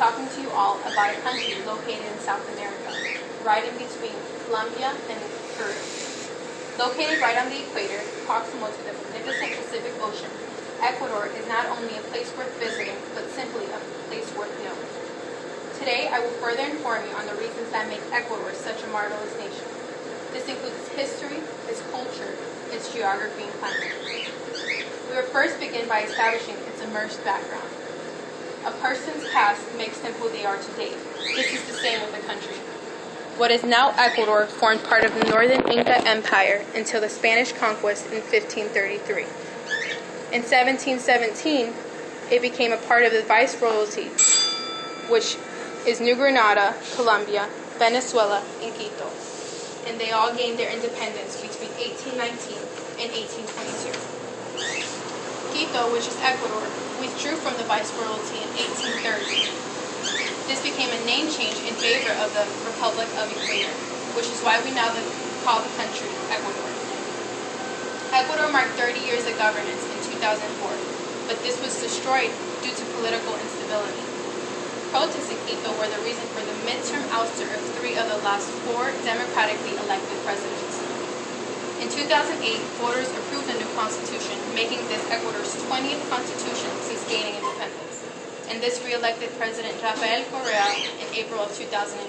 talking to you all about a country located in South America, right in between Colombia and Peru. Located right on the equator, proximal to the magnificent Pacific Ocean, Ecuador is not only a place worth visiting, but simply a place worth knowing. Today, I will further inform you on the reasons that make Ecuador such a marvelous nation. This includes its history, its culture, its geography, and climate. We will first begin by establishing its immersed background. A person's past makes them who they are today. This is the same with the country. What is now Ecuador formed part of the Northern Inca Empire until the Spanish conquest in 1533. In 1717, it became a part of the Viceroyalty, which is New Granada, Colombia, Venezuela, and Quito. And they all gained their independence between 1819 and 1822. Quito, which is Ecuador, withdrew from the Viceroyalty in 1830. This became a name change in favor of the Republic of Ecuador, which is why we now call the country Ecuador. Ecuador marked 30 years of governance in 2004, but this was destroyed due to political instability. Protests in Quito were the reason for the midterm ouster of 3 of the last 4 democratically elected presidents. In 2008, voters approved a new constitution, making this Ecuador's 20th constitution since gaining independence. And this re-elected President Rafael Correa in April of 2009.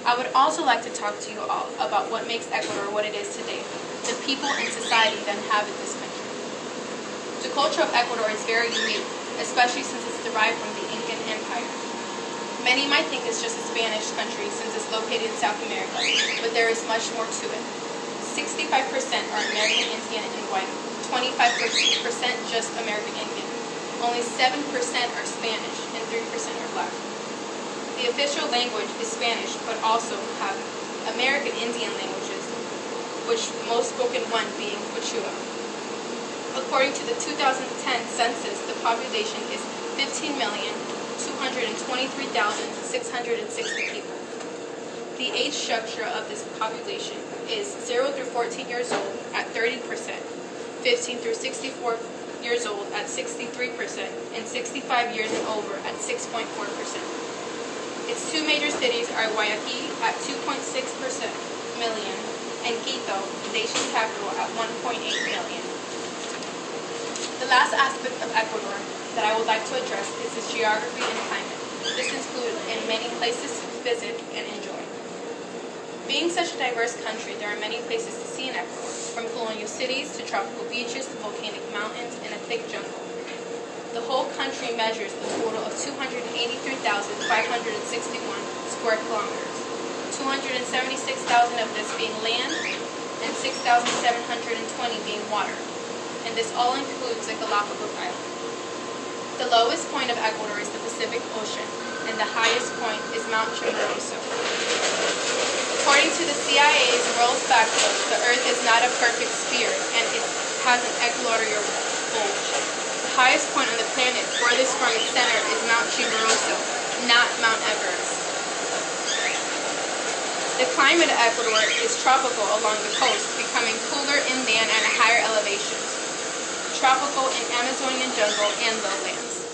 I would also like to talk to you all about what makes Ecuador what it is today, the people and society that inhabit this country. The culture of Ecuador is very unique, especially since it's derived from the Incan Empire. Many might think it's just a Spanish country since it's located in South America, but there is much more to it. 65% are American Indian and white, 25% just American Indian. Only 7% are Spanish, and 3% are black. The official language is Spanish, but also have American Indian languages, which most spoken one being Quechua. According to the 2010 census, the population is 15,223,660 people. The age structure of this population is 0 through 14 years old at 30%, 15 through 64 years old at 63%, and 65 years and over at 6.4%. Its 2 major cities are Guayaquil at 2.6 million and Quito, the nation's capital, at 1.8 million. The last aspect of Ecuador that I would like to address is its geography and climate. This includes in many places to visit and enjoy. Being such a diverse country, there are many places to see in Ecuador, from colonial cities to tropical beaches to volcanic mountains and a thick jungle. The whole country measures a total of 283,561 square kilometers, 276,000 of this being land and 6,720 being water, and this all includes the Galapagos Islands. The lowest point of Ecuador is the Pacific Ocean, and the highest point is Mount Chimborazo. According to the CIA's World Factbook, the Earth is not a perfect sphere, and it has an equatorial bulge. The highest point on the planet, furthest from its center, is Mount Chimborazo, not Mount Everest. The climate of Ecuador is tropical along the coast, becoming cooler inland and at higher elevations, tropical in Amazonian jungle and lowlands.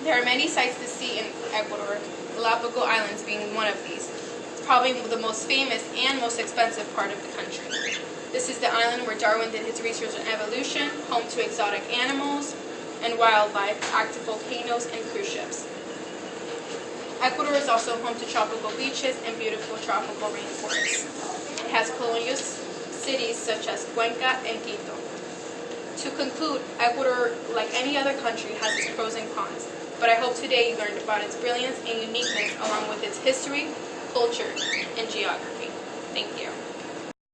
There are many sights to see in Ecuador, Galapagos Islands being one of these. Probably the most famous and most expensive part of the country. This is the island where Darwin did his research on evolution, home to exotic animals and wildlife, active volcanoes, and cruise ships. Ecuador is also home to tropical beaches and beautiful tropical rainforests. It has colonial cities such as Cuenca and Quito. To conclude, Ecuador, like any other country, has its pros and cons, but I hope today you learned about its brilliance and uniqueness along with its history, culture, and geography. Thank you.